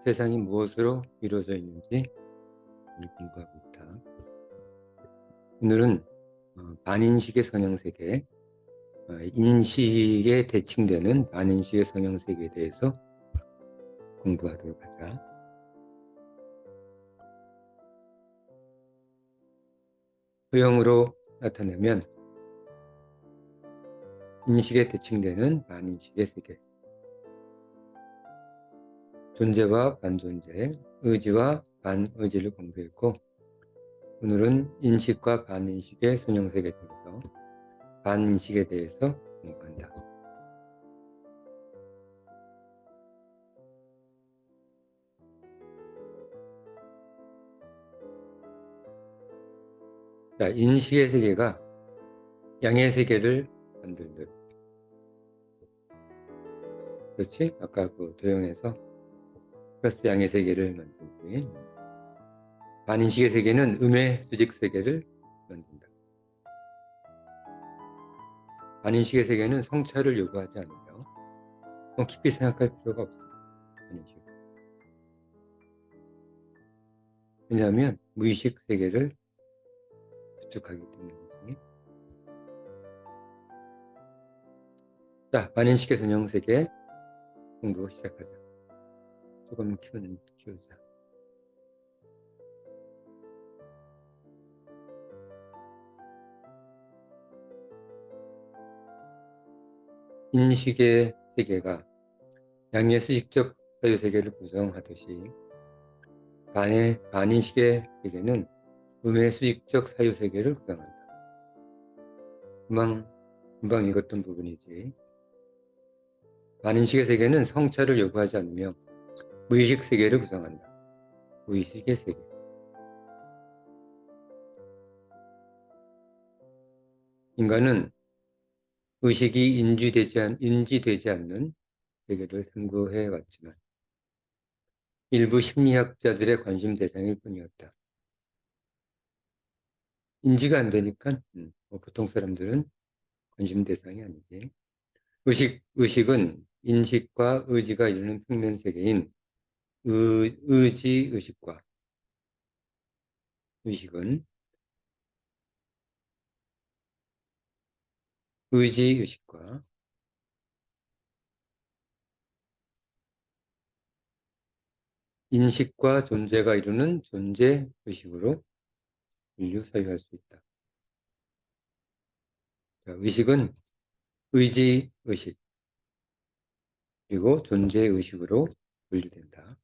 세상이 무엇으로 이루어져 있는지 오늘 공부하고 있다. 오늘은 반인식의 선형세계, 인식에 대칭되는 반인식의 선형세계에 대해서 공부하도록 하자. 소형으로 나타내면 인식에 대칭되는 반인식의 세계, 존재와 반존재, 의지와 반의지를 공부했고, 오늘은 인식과 반인식의 선형세계 중에서 반인식에 대해서 공부한다. 자, 인식의 세계가 양의 세계를 만들듯, 그렇지? 아까 그 도형에서 플러스 양의 세계를 만들지. 반인식의 세계는 음의 수직 세계를 만든다. 반인식의 세계는 성찰을 요구하지 않으며 깊이 생각할 필요가 없어. 반인식. 왜냐하면 무의식 세계를 구축하기 때문이지. 자, 반인식의 선형 세계 공부 시작하자. 조금 키우자. 인식의 세계가 양의 수직적 사유세계를 구성하듯이 반인식의 세계는 음의 수직적 사유세계를 구성한다. 금방 읽었던 부분이지. 반인식의 세계는 성찰을 요구하지 않으며 무의식 세계를 구성한다. 무의식의 세계. 인간은 의식이 인지되지 않는 세계를 탐구해 왔지만 일부 심리학자들의 관심 대상일 뿐이었다. 인지가 안 되니까 보통 사람들은 관심 대상이 아니지. 의식은 인식과 의지가 이루는 평면 세계인 의식은 의식과 인식과 존재가 이루는 존재 의식으로 분류 사유할 수 있다. 자, 의식은 의지 의식 그리고 존재 의식으로 분류된다.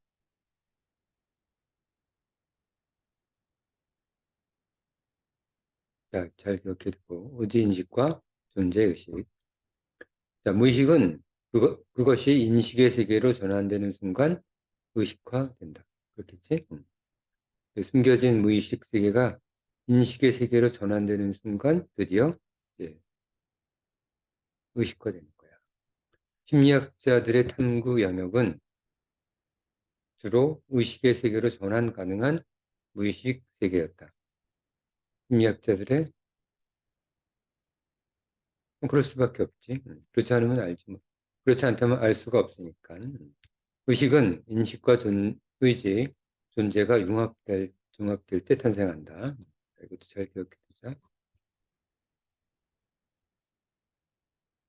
자, 잘 기억해 두고 의지 인식과 존재 의식. 자, 무의식은 그것이 인식의 세계로 전환되는 순간 의식화된다. 그렇겠지? 숨겨진 무의식 세계가 인식의 세계로 전환되는 순간 드디어 이제 의식화되는 거야. 심리학자들의 탐구 영역은 주로 의식의 세계로 전환 가능한 무의식 세계였다. 심리학자들의 그럴 수밖에 없지. 그렇지 않으면 알지 뭐. 그렇지 않다면 알 수가 없으니까. 의식은 인식과 의지, 존재가 융합될 때 탄생한다. 이것도 잘 기억해 두자.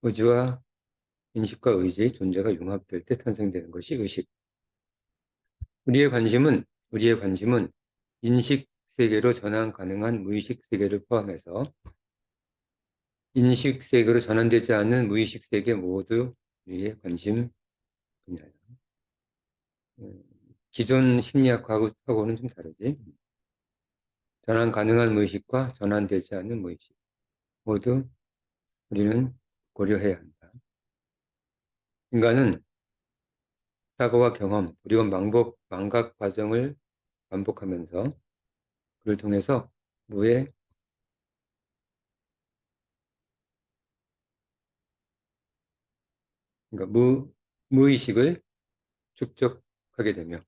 의지와 인식과 의지, 존재가 융합될 때 탄생되는 것이 의식. 우리의 관심은 인식 세계로 전환 가능한 무의식 세계를 포함해서 인식 세계로 전환되지 않는 무의식 세계 모두 우리의 관심 분야야. 기존 심리학하고는 좀 다르지. 전환 가능한 무의식과 전환되지 않는 무의식 모두 우리는 고려해야 한다. 인간은 사고와 경험 그리고 망각 과정을 반복하면서 그를 통해서 무의식을 축적하게 되며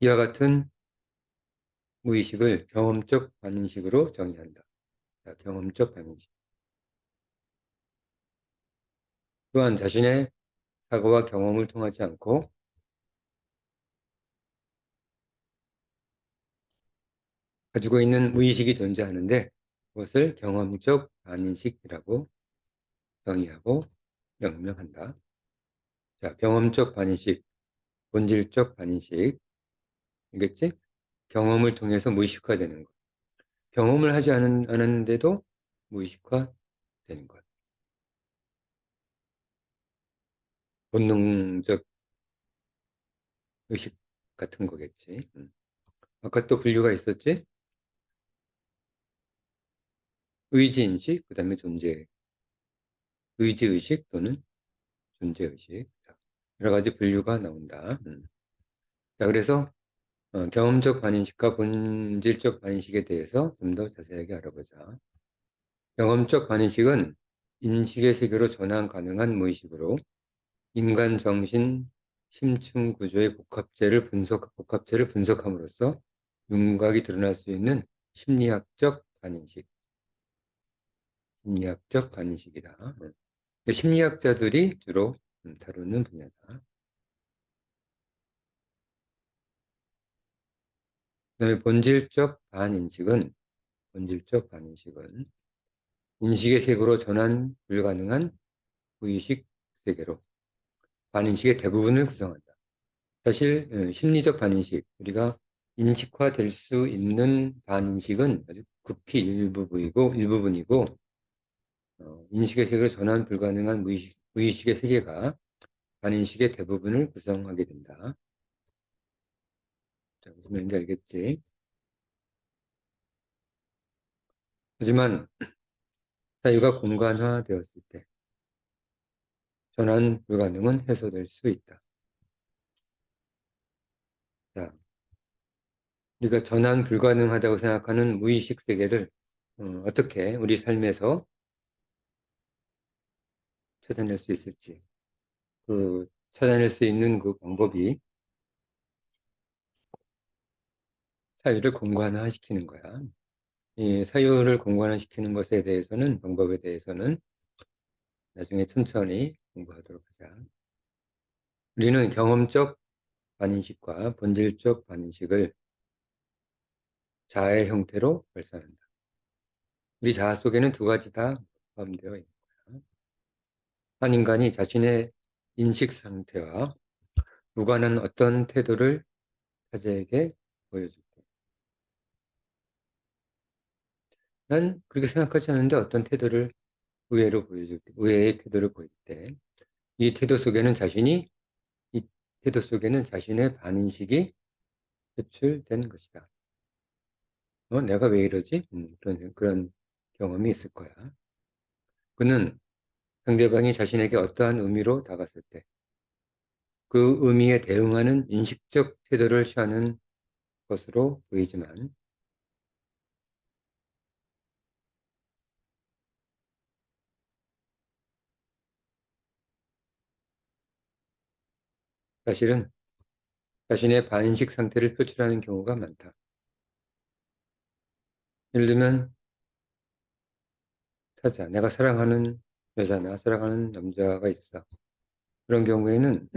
이와 같은 무의식을 경험적 반인식으로 정의한다. 자, 경험적 반인식. 또한 자신의 사고와 경험을 통하지 않고 가지고 있는 무의식이 존재하는데 그것을 경험적 반인식이라고 정의하고 명명한다. 자, 경험적 반인식, 본질적 반인식, 알겠지? 경험을 통해서 무의식화되는 것. 경험을 하지 않았는데도 무의식화되는 것. 본능적 의식 같은 거겠지. 아까 또 분류가 있었지? 의지인식, 그 다음에 존재, 의지의식 또는 존재의식. 여러 가지 분류가 나온다. 자, 그래서 경험적 반인식과 본질적 반인식에 대해서 좀 더 자세하게 알아보자. 경험적 반인식은 인식의 세계로 전환 가능한 무의식으로 인간 정신 심층 구조의 복합체를 분석함으로써 윤곽이 드러날 수 있는 심리학적 반인식이다. 심리학자들이 주로 다루는 분야다. 그다음에 본질적 반인식은 인식의 세계로 전환 불가능한 무의식 세계로 반인식의 대부분을 구성한다. 사실 심리적 반인식, 우리가 인식화될 수 있는 반인식은 아주 극히 일부분이고 인식의 세계로 전환 불가능한 무의식의 세계가 반인식의 대부분을 구성하게 된다. 자, 무슨 말인지 알겠지? 하지만 사유가 공간화되었을 때 전환 불가능은 해소될 수 있다. 자, 우리가 전환 불가능하다고 생각하는 무의식 세계를 어떻게 우리 삶에서 찾아낼 수 있을지, 찾아낼 수 있는 그 방법이 사유를 공간화시키는 거야. 이 사유를 공간화시키는 것에 대해서는, 방법에 대해서는 나중에 천천히 공부하도록 하자. 우리는 경험적 반인식과 본질적 반인식을 자아의 형태로 발산한다. 우리 자아 속에는 두 가지 다 포함되어 있는 거야. 한 인간이 자신의 인식 상태와 무관한 어떤 태도를 타자에게 보여줄 때. 난 그렇게 생각하지 않는데 어떤 태도를 의외의 태도를 보일 때, 이 태도 속에는 이 태도 속에는 자신의 반인식이 표출된 것이다. 내가 왜 이러지? 그런 경험이 있을 거야. 그는 상대방이 자신에게 어떠한 의미로 다가섰을 때, 그 의미에 대응하는 인식적 태도를 취하는 것으로 보이지만, 사실은 자신의 반인식 상태를 표출하는 경우가 많다. 예를 들면, 내가 사랑하는 여자나 사랑하는 남자가 있어. 그런 경우에는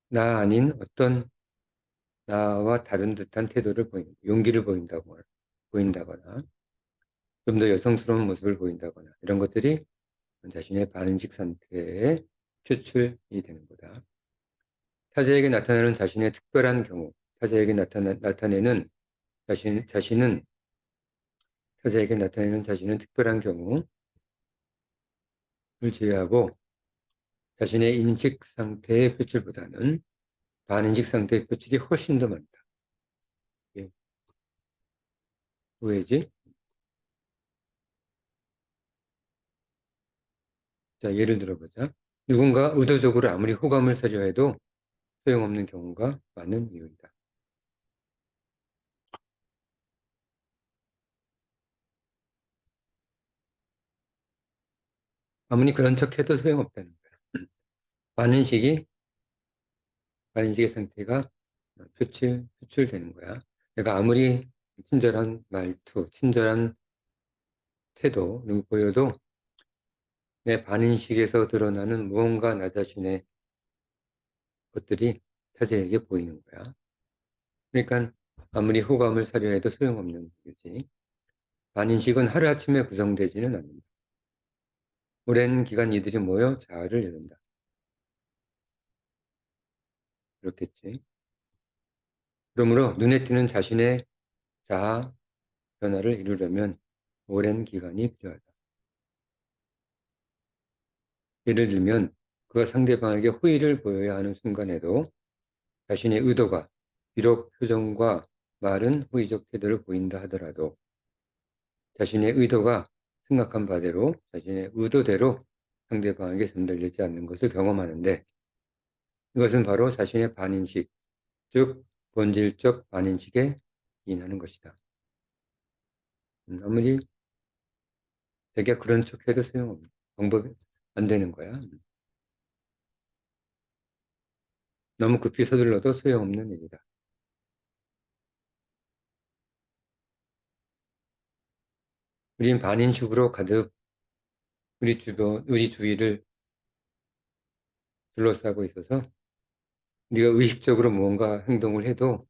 나 아닌 어떤 나와 다른 듯한 태도를 용기를 보인다거나, 좀 더 여성스러운 모습을 보인다거나, 이런 것들이 자신의 반인식 상태에 표출이 되는 거다. 타자에게 나타나는 자신의 특별한 경우, 타자에게 나타내는 자신은 타자에게 나타내는 자신은 특별한 경우를 제외하고 자신의 인식 상태의 표출보다는 반인식 상태의 표출이 훨씬 더 많다. 예. 왜지? 자, 예를 들어보자. 누군가 의도적으로 아무리 호감을 사려 해도 소용없는 경우가 많은 이유이다. 아무리 그런 척 해도 소용없다는 거야. 반인식이, 반인식의 상태가 표출되는 거야. 내가 아무리 친절한 말투, 친절한 태도를 보여도 내 반인식에서 드러나는 무언가 나 자신의 것들이 타자에게 보이는 거야. 그러니까 아무리 호감을 사려 해도 소용없는 이유지. 반인식은 하루아침에 구성되지는 않는다. 오랜 기간 이들이 모여 자아를 이룬다. 그렇겠지. 그러므로 눈에 띄는 자신의 자아 변화를 이루려면 오랜 기간이 필요하다. 예를 들면 그가 상대방에게 호의를 보여야 하는 순간에도 자신의 의도가 비록 표정과 말은 호의적 태도를 보인다 하더라도 자신의 의도가 생각한 바대로 자신의 의도대로 상대방에게 전달되지 않는 것을 경험하는데 이것은 바로 자신의 반인식, 즉 본질적 반인식에 기인하는 것이다. 아무리 자기가 그런 척해도 소용없는 방법이 안 되는 거야. 너무 급히 서둘러도 소용없는 일이다. 우린 반인식으로 가득 우리 주위를 둘러싸고 있어서 우리가 의식적으로 무언가 행동을 해도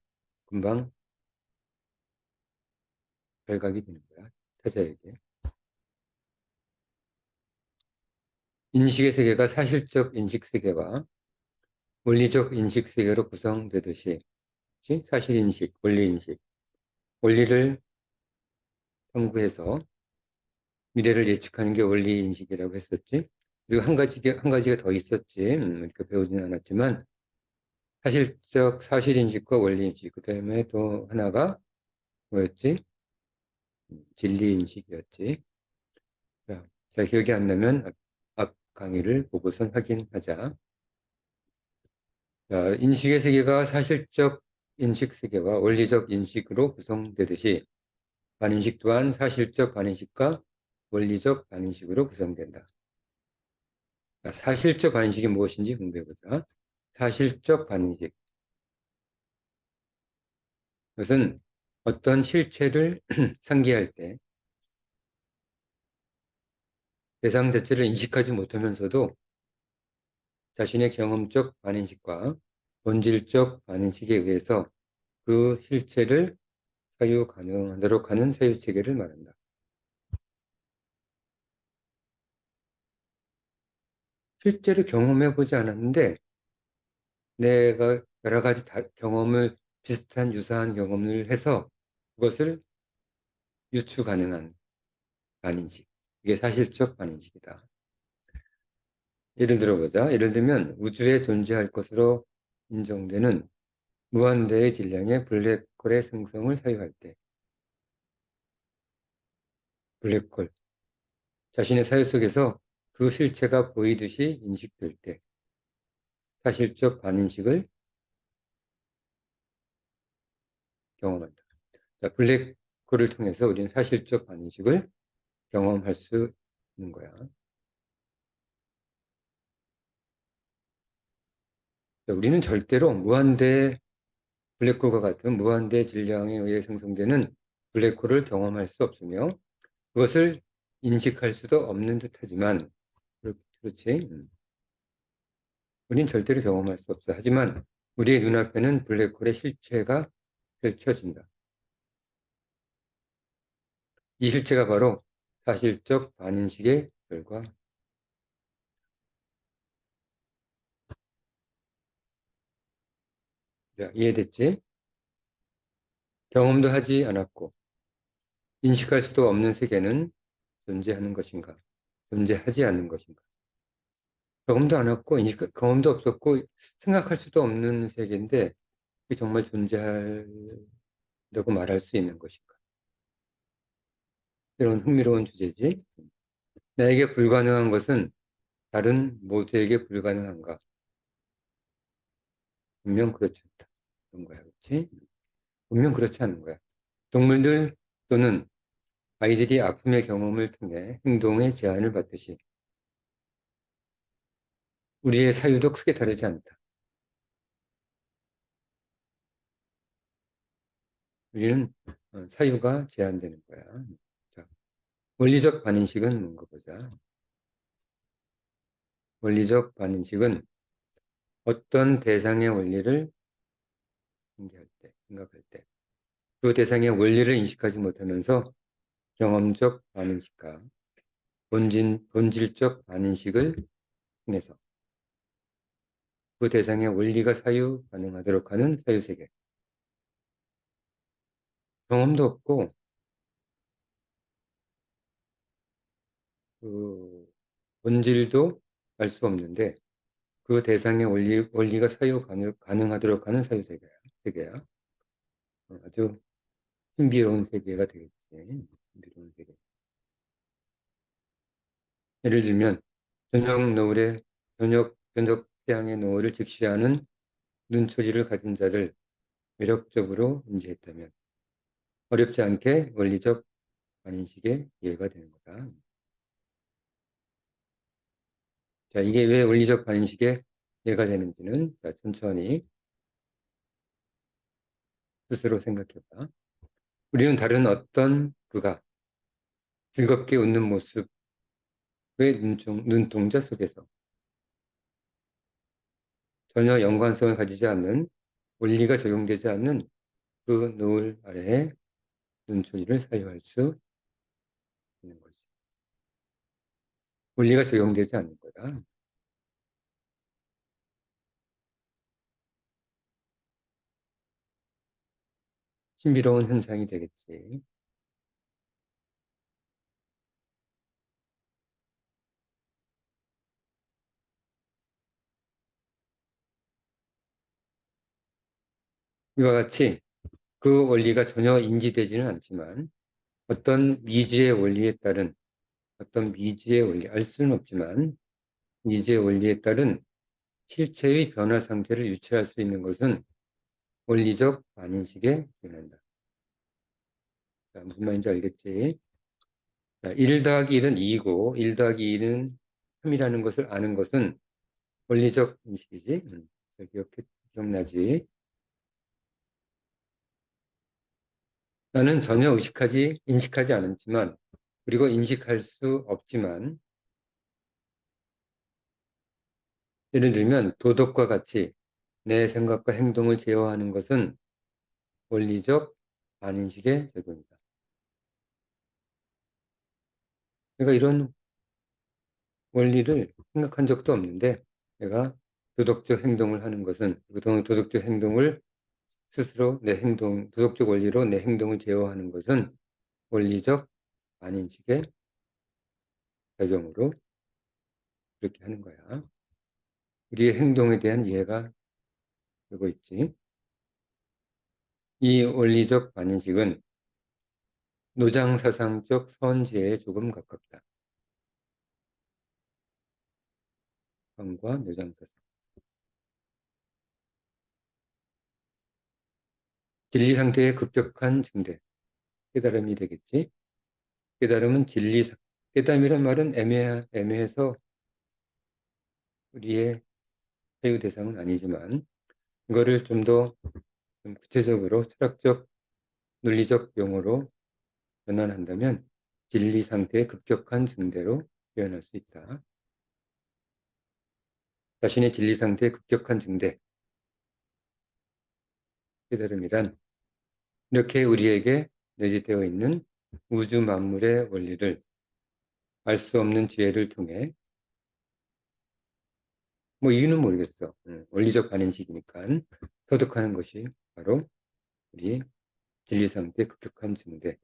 금방 발각이 되는 거야. 타자에게. 인식의 세계가 사실적 인식 세계와 원리적 인식 세계로 구성되듯이 사실 인식, 원리 인식, 원리를 탐구해서 미래를 예측하는 게 원리 인식이라고 했었지. 그리고 한 가지가 더 있었지. 이렇게 배우지는 않았지만 사실적 사실 인식과 원리 인식, 그다음에 또 하나가 뭐였지? 진리 인식이었지. 자, 잘 기억이 안 나면 앞 강의를 보고선 확인하자. 자, 인식의 세계가 사실적 인식 세계와 원리적 인식으로 구성되듯이 반인식 또한 사실적 반인식과 원리적 반인식으로 구성된다. 자, 사실적 반인식이 무엇인지 공부해보자. 사실적 반인식. 그것은 어떤 실체를 상기할 때 대상 자체를 인식하지 못하면서도 자신의 경험적 반인식과 본질적 반인식에 의해서 그 실체를 사유 가능하도록 하는 사유체계를 말한다. 실제로 경험해보지 않았는데 내가 여러 가지 경험을 비슷한 유사한 경험을 해서 그것을 유추 가능한 반인식. 이게 사실적 반인식이다. 예를 들어보자. 예를 들면 우주에 존재할 것으로 인정되는 무한대의 질량의 블랙홀의 생성을 사유할 때 블랙홀 자신의 사유 속에서 그 실체가 보이듯이 인식될 때 사실적 반인식을 경험한다. 자, 블랙홀을 통해서 우리는 사실적 반인식을 경험할 수 있는 거야. 자, 우리는 절대로 무한대 블랙홀과 같은 무한대 질량에 의해 생성되는 블랙홀을 경험할 수 없으며 그것을 인식할 수도 없는 듯하지만 그렇지. 우린 절대로 경험할 수 없어. 하지만 우리의 눈앞에는 블랙홀의 실체가 펼쳐진다. 이 실체가 바로 사실적 반인식의 결과. 자, 이해됐지? 경험도 하지 않았고 인식할 수도 없는 세계는 존재하는 것인가? 존재하지 않는 것인가? 경험도 안 했고 경험도 없었고 생각할 수도 없는 세계인데 이게 정말 존재한다고 말할 수 있는 것인가? 이런 흥미로운 주제지. 나에게 불가능한 것은 다른 모두에게 불가능한가? 분명 그렇지 않다. 그런 거야, 그렇지? 분명 그렇지 않은 거야. 동물들 또는 아이들이 아픔의 경험을 통해 행동의 제한을 받듯이 우리의 사유도 크게 다르지 않다. 우리는 사유가 제한되는 거야. 자, 원리적 반인식은 뭔가 보자. 원리적 반인식은 어떤 대상의 원리를 생각할 때 그 대상의 원리를 인식하지 못하면서 경험적 반인식과 본질적 반인식을 통해서 그 대상의 원리가 사유 가능하도록 하는 사유세계. 경험도 없고 그 본질도 알 수 없는데 그 대상의 원리가 사유 가능하도록 하는 사유세계야. 세계야. 아주 신비로운 세계가 되겠지. 신비로운 세계. 예를 들면 저녁 태양의 노을을 직시하는 눈초리를 가진 자를 매력적으로 인지했다면 어렵지 않게 원리적 반인식에 이해가 되는 거다. 자, 이게 왜 원리적 반인식에 이해가 되는지는 자, 천천히 스스로 생각해봐. 우리는 다른 어떤 그가 즐겁게 웃는 모습의 눈동자 속에서 전혀 연관성을 가지지 않는 원리가 적용되지 않는 그 노을 아래에 눈초리를 사유할 수 있는 거지. 원리가 적용되지 않는 거다. 신비로운 현상이 되겠지. 이와 같이 그 원리가 전혀 인지되지는 않지만 어떤 미지의 원리, 알 수는 없지만 미지의 원리에 따른 실체의 변화 상태를 유추할 수 있는 것은 원리적 반인식에 기인한다. 자, 무슨 말인지 알겠지? 자, 1 더하기 1은 2이고 1 더하기 2는 3이라는 것을 아는 것은 원리적 인식이지. 잘 기억나지? 나는 전혀 인식하지 않지만 그리고 인식할 수 없지만 예를 들면 도덕과 같이 내 생각과 행동을 제어하는 것은 원리적 반인식의 적용이다. 내가 이런 원리를 생각한 적도 없는데 내가 도덕적 행동을 하는 것은 도덕적 행동을 스스로 도덕적 원리로 내 행동을 제어하는 것은 원리적 반인식의 작용으로 그렇게 하는 거야. 우리의 행동에 대한 이해가 되고 있지. 이 원리적 반인식은 노장사상적 선지에 조금 가깝다. 관과 노장사상. 진리 상태의 급격한 증대, 깨달음이 되겠지. 깨달음은 깨달음이란 말은 애매해서 우리의 사유 대상은 아니지만 이거를 좀 더 구체적으로 철학적, 논리적 용어로 변환한다면 진리 상태의 급격한 증대로 표현할 수 있다. 자신의 진리 상태의 급격한 증대, 깨달음이란 이렇게 우리에게 내재되어 있는 우주 만물의 원리를 알 수 없는 지혜를 통해 뭐 이유는 모르겠어. 원리적 반인식이니까 터득하는 것이 바로 우리 진리 상태의 급격한 증대,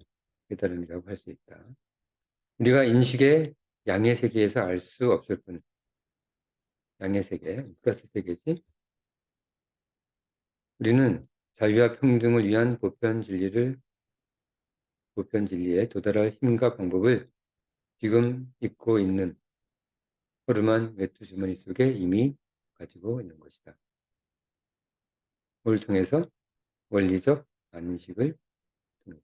깨달음이라고 할 수 있다. 우리가 인식의 양의 세계에서 알 수 없을 뿐, 양의 세계, 플러스 세계지. 우리는 자유와 평등을 위한 보편 진리에 도달할 힘과 방법을 지금 잊고 있는 허름한 외투 주머니 속에 이미 가지고 있는 것이다. 뭘 통해서? 원리적 반인식을 통해.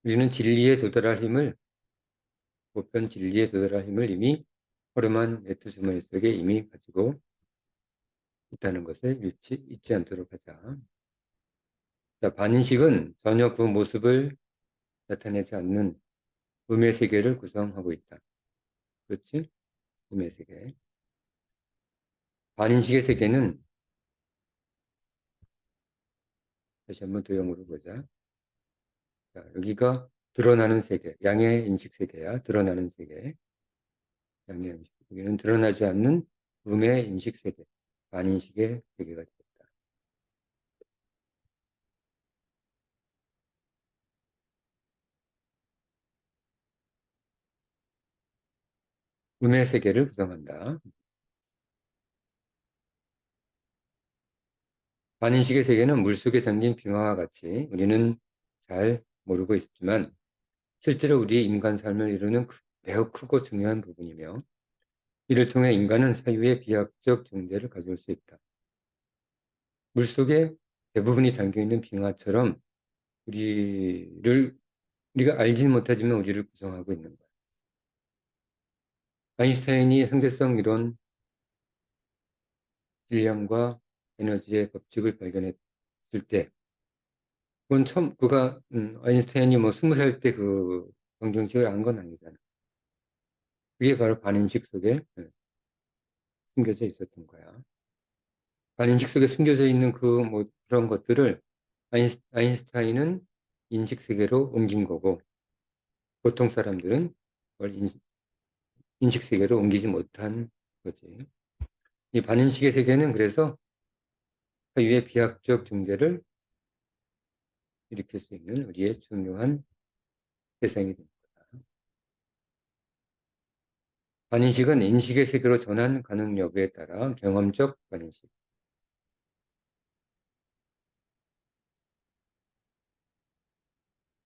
우리는 보편 진리에 도달할 힘을 이미 허름한 외투 주머니 속에 이미 가지고 있다는 것을 잊지 않도록 하자. 자, 반인식은 전혀 그 모습을 나타내지 않는 음의 세계를 구성하고 있다. 그렇지? 음의 세계. 반인식의 세계는 다시 한번 도형으로 보자. 자, 여기가 드러나는 세계, 양의 인식 세계야. 드러나는 세계. 양의 인식. 여기는 드러나지 않는 음의 인식 세계, 반인식의 세계가 되겠다. 음의 세계를 구성한다. 반인식의 세계는 물속에 잠긴 빙하와 같이 우리는 잘 모르고 있지만 실제로 우리의 인간 삶을 이루는 매우 크고 중요한 부분이며 이를 통해 인간은 사유의 비약적 존재를 가질 수 있다. 물속에 대부분이 잠겨있는 빙하처럼 우리가 알지는 못하지만 우리를 구성하고 있는 거야. 아인슈타인이 상대성 이론, 질량과 에너지의 법칙을 발견했을 때 그건 처음 아인슈타인이 뭐 20살 때 그 방정식을 안 건 아니잖아. 그게 바로 반인식 속에 숨겨져 있었던 거야. 반인식 속에 숨겨져 있는 그런 것들을 아인슈타인은 인식 세계로 옮긴 거고 보통 사람들은 그걸 인식 세계로 옮기지 못한 거지. 이 반인식의 세계는 그래서 사유의 비약적 존재를 일으킬 수 있는 우리의 중요한 대상이 됩니다. 반인식은 인식의 세계로 전환 가능 여부에 따라 경험적 반인식,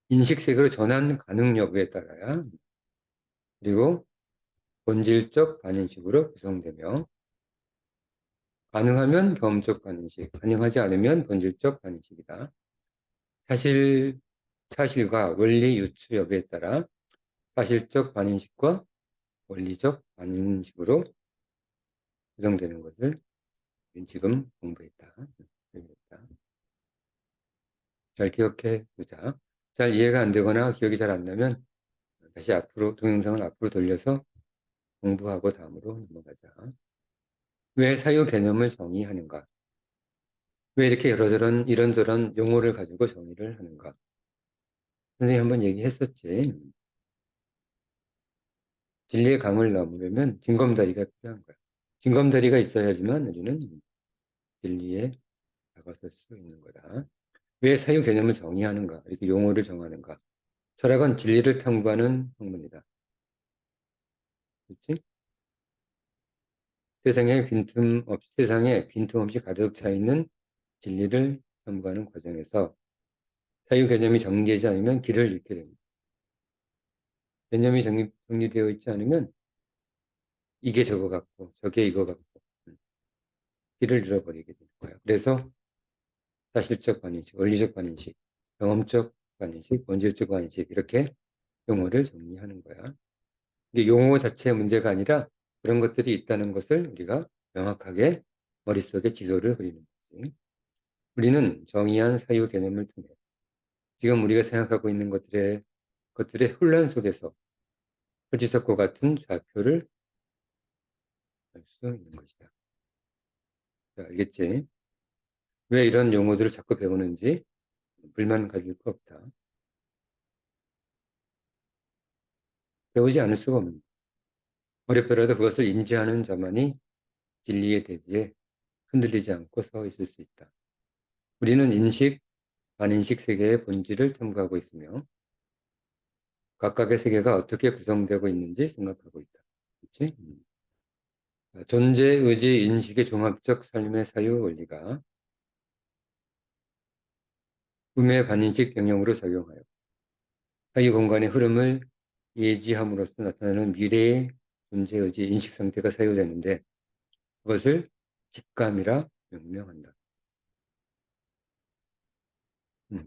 인식 세계로 전환 가능 여부에 따라야 그리고 본질적 반인식으로 구성되며 가능하면 경험적 반인식, 가능하지 않으면 본질적 반인식이다. 사실과 원리 유추 여부에 따라 사실적 반인식과 원리적 반인식으로 구성되는 것을 지금 공부했다. 잘 기억해 보자. 잘 이해가 안 되거나 기억이 잘 안 나면 다시 동영상을 앞으로 돌려서 공부하고 다음으로 넘어가자. 왜 사유 개념을 정의하는가? 왜 이렇게 이런저런 용어를 가지고 정의를 하는가? 선생님이 한번 얘기했었지. 진리의 강을 넘으려면 징검다리가 필요한 거야. 징검다리가 있어야지만 우리는 진리에 다가설 수 있는 거다. 왜 사유 개념을 정의하는가? 이렇게 용어를 정하는가? 철학은 진리를 탐구하는 학문이다. 그렇지? 세상에 빈틈없이 가득 차 있는 진리를 탐구하는 과정에서 사유 개념이 정리되지 않으면 길을 잃게 됩니다. 개념이 정리되어 있지 않으면 이게 저거 같고 저게 이거 같고 길을 잃어버리게 되는 거예요. 그래서 사실적 반인식, 원리적 반인식, 경험적 반인식, 본질적 반인식 이렇게 용어를 정리하는 거야. 이게 용어 자체의 문제가 아니라 그런 것들이 있다는 것을 우리가 명확하게 머릿속에 지도를 그리는 거지. 우리는 정의한 사유 개념을 통해 지금 우리가 생각하고 있는 것들의 혼란 속에서 허지석과 같은 좌표를 알 수 있는 것이다. 자, 알겠지? 왜 이런 용어들을 자꾸 배우는지 불만 가질 거 없다. 배우지 않을 수가 없는. 어렵더라도 그것을 인지하는 자만이 진리의 대지에 흔들리지 않고 서 있을 수 있다. 우리는 인식, 반인식 세계의 본질을 탐구하고 있으며 각각의 세계가 어떻게 구성되고 있는지 생각하고 있다. 그렇지? 존재, 의지, 인식의 종합적 삶의 사유 원리가 음의 반인식 영역으로 작용하여 사유 공간의 흐름을 예지함으로써 나타나는 미래의 존재, 의지, 인식 상태가 사유되는데 그것을 직감이라 명명한다.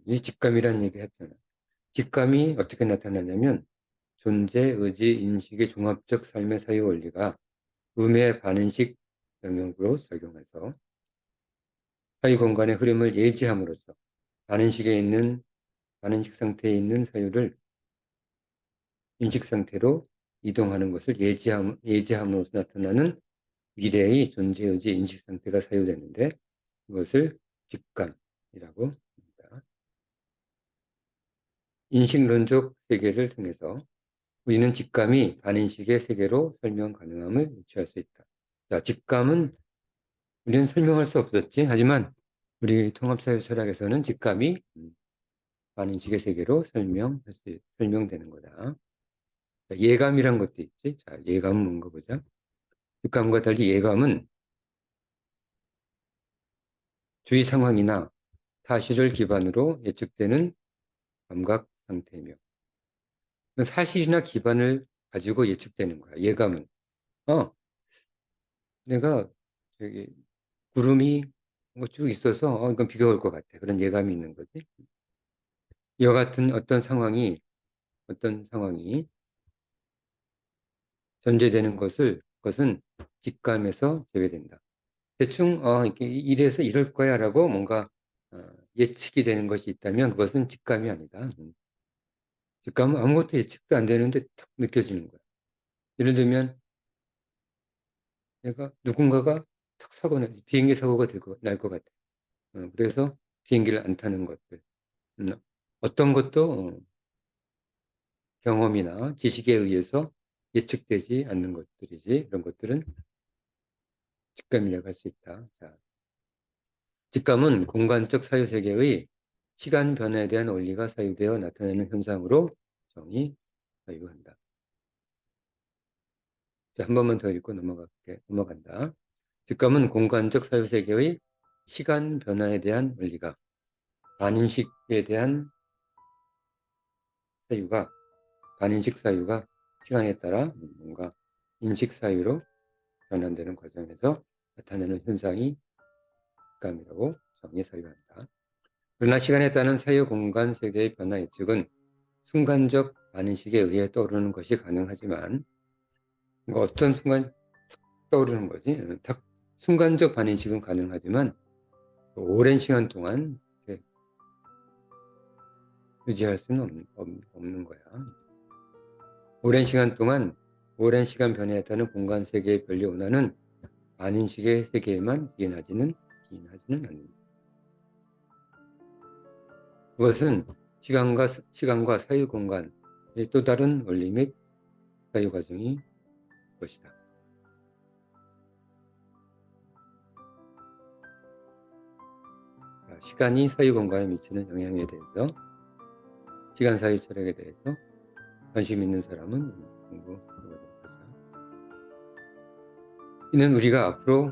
이 직감이라는 얘기 했잖아. 직감이 어떻게 나타나냐면 존재, 의지, 인식의 종합적 삶의 사유 원리가 음의 반인식 영역으로 작용해서 사유 공간의 흐름을 예지함으로써 반인식 상태에 있는 사유를 인식 상태로 이동하는 것을 예지함으로써 나타나는 미래의 존재, 의지, 인식 상태가 사유되는데 그것을 직감이라고 합니다. 인식론적 세계를 통해서 우리는 직감이 반인식의 세계로 설명 가능함을 유추할 수 있다. 자, 직감은 우리는 설명할 수 없었지. 하지만 우리 통합사회 철학에서는 직감이 반인식의 세계로 설명되는 거다. 자, 예감이란 것도 있지. 자, 예감은 뭔가 보자. 직감과 달리 예감은 주위 상황이나 사실을 기반으로 예측되는 감각 상태이며 사실이나 기반을 가지고 예측되는 거야. 예감은. 내가 저기 구름이 뭐 쭉 있어서 이건 비가 올 것 같아. 그런 예감이 있는 거지. 이와 같은 어떤 상황이 전제되는 그것은 직감에서 제외된다. 대충 이렇게 이래서 이럴 거야라고 뭔가 예측이 되는 것이 있다면 그것은 직감이 아니다. 직감은 아무것도 예측도 안 되는데 탁 느껴지는 거야. 예를 들면 누군가가 탁 비행기 사고가 날 것 같아. 그래서 비행기를 안 타는 것들. 어떤 것도 경험이나 지식에 의해서 예측되지 않는 것들이지. 이런 것들은 직감이라고 할 수 있다. 자, 직감은 공간적 사유세계의 시간 변화에 대한 원리가 사유되어 나타나는 현상으로 정의 사유한다. 자, 한 번만 더 읽고 넘어간다. 직감은 공간적 사유세계의 시간 변화에 대한 원리가 반인식에 대한 사유가 반인식 사유가 시간에 따라 뭔가 인식 사유로 변환되는 과정에서 나타나는 현상이 직감이라고 정의 사유한다. 그러나 시간에 따른 사유 공간 세계의 변화 예측은 순간적 반인식에 의해 떠오르는 것이 가능하지만 어떤 순간 떠오르는 거지? 순간적 반인식은 가능하지만 오랜 시간 동안 유지할 수는 없는 거야. 오랜 시간 변화에 따른 공간 세계의 변리 원화는 반인식의 세계에만 기인하지는 않는다. 그것은 시간과 사유 공간의 또 다른 원리 및 사유 과정이 것이다. 시간이 사유 공간에 미치는 영향에 대해서 시간 사유 철학에 대해서 관심 있는 사람은 공부해보도록 하자. 이는 우리가 앞으로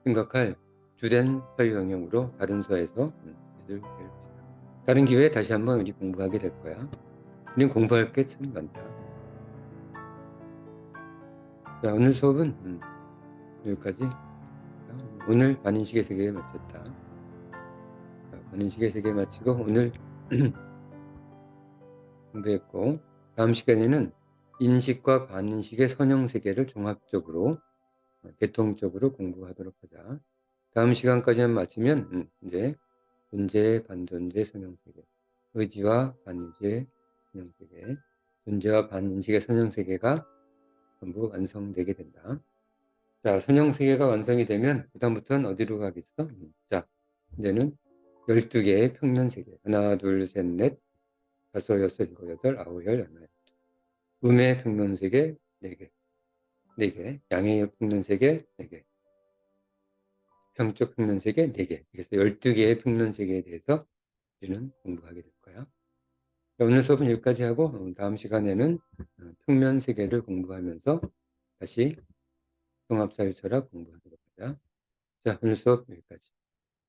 생각할 주된 사유 영역으로 다른 수에서 있을 것이다. 다른 기회에 다시 한번 우리 공부하게 될 거야. 우린 공부할 게 참 많다. 자, 오늘 수업은 여기까지. 오늘 반인식의 세계에 마쳤다. 반인식의 세계에 마치고 오늘 공부했고 다음 시간에는 인식과 반인식의 선형 세계를 종합적으로 계통적으로 공부하도록 하자. 다음 시간까지만 마치면 이제 존재, 반존재, 선형세계, 의지와 반의지의 선형세계, 존재와 반인식의 선형세계가 전부 완성되게 된다. 자, 선형세계가 완성이 되면 그다음부터는 어디로 가겠어? 자, 이제는 12개의 평면세계. 하나, 둘, 셋, 넷, 다섯, 여섯, 일곱, 여덟, 아홉, 열, 열하나, 음의 평면세계 4개, 4개, 양의 평면세계 4개, 평적 평면세계 4개. 그래서 12개의 평면세계에 대해서 우리는 공부하게 될 거야. 오늘 수업은 여기까지 하고 다음 시간에는 평면세계를 공부하면서 다시 종합사회철학 공부하도록 하자. 자, 오늘 수업 여기까지.